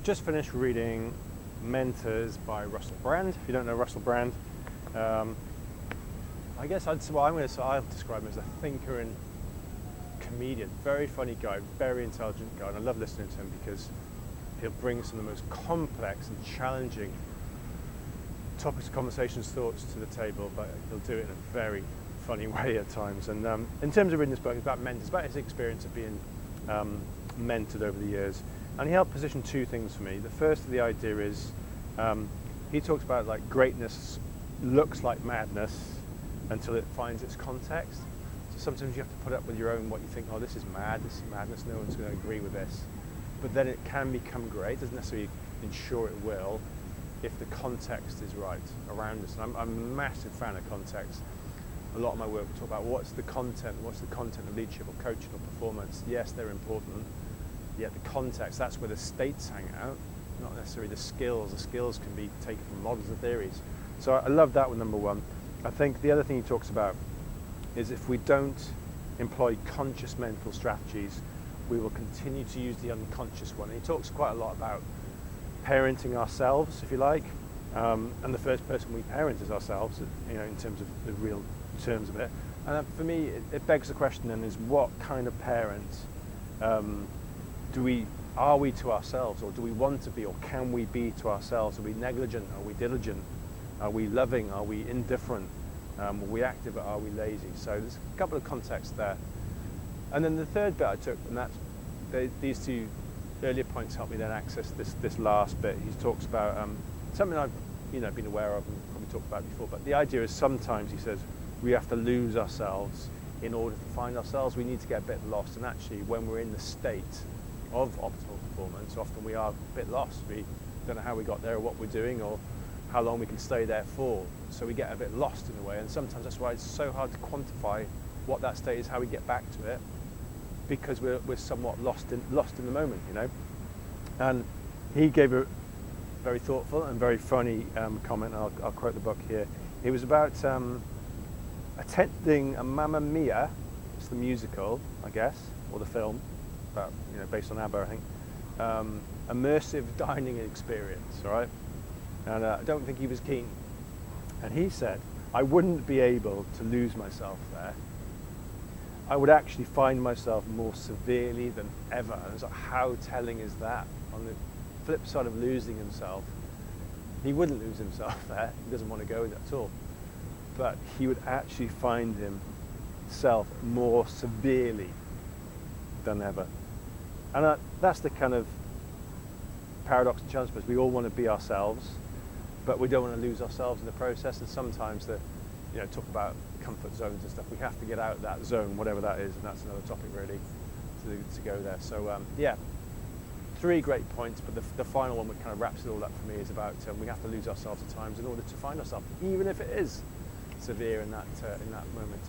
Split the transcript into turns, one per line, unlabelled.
just finished reading Mentors by Russell Brand. If you don't know Russell Brand, I guess I'll describe him as a thinker and comedian. Very funny guy, very intelligent guy, and I love listening to him because he'll bring some of the most complex and challenging topics, conversations, thoughts to the table, but he'll do it in a very funny way at times. And in terms of reading this book, it's about mentors, about his experience of being mentored over the years. And he helped position two things for me. The first of the idea is he talks about like greatness looks like madness until it finds its context. So sometimes you have to put up with your own, what you think, oh, this is madness, no one's going to agree with this. But then it can become great. It doesn't necessarily ensure it will if the context is right around us. And I'm a massive fan of context. A lot of my work will talk about what's the content of leadership or coaching or performance. Yes, they're important, yet the context, that's where the states hang out, not necessarily the skills. The skills can be taken from models and theories. So I love that one, number one. I think the other thing he talks about is if we don't employ conscious mental strategies, we will continue to use the unconscious one. And he talks quite a lot about parenting ourselves, if you like, and the first person we parent is ourselves, you know, in terms of the real terms of it. And for me, it begs the question then is what kind of parent are we to ourselves, or do we want to be, or can we be to ourselves? Are we negligent? Are we diligent? Are we loving? Are we indifferent? Are we active, or are we lazy? So there's a couple of contexts there. And then the third bit I took, and that's these two earlier points helped me then access this last bit. He talks about something I've been aware of and probably talked about before, but the idea is sometimes, he says, we have to lose ourselves in order to find ourselves. We need to get a bit lost, and actually when we're in the state of optimal performance, often we are a bit lost. We don't know how we got there or what we're doing or how long we can stay there for, so we get a bit lost in a way, and sometimes that's why it's so hard to quantify what that state is, how we get back to it, because we're somewhat lost in the moment, you know. And he gave a very thoughtful and very funny comment. I'll quote the book here. It was about attending a Mamma Mia, it's the musical, I guess, or the film, about, based on ABBA, I think, immersive dining experience, all right? And I don't think he was keen. And he said, I wouldn't be able to lose myself there. I would actually find myself more severely than ever. And it's like, how telling is that? On the flip side of losing himself, he wouldn't lose himself there. He doesn't want to go there at all. But he would actually find himself more severely than ever. And that's the kind of paradox and challenge for us. We all want to be ourselves, but we don't want to lose ourselves in the process. And sometimes talk about comfort zones and stuff, we have to get out of that zone, whatever that is, and that's another topic really to go there. So three great points, but the final one, which kind of wraps it all up for me, is about we have to lose ourselves at times in order to find ourselves, even if it is severe in that moment.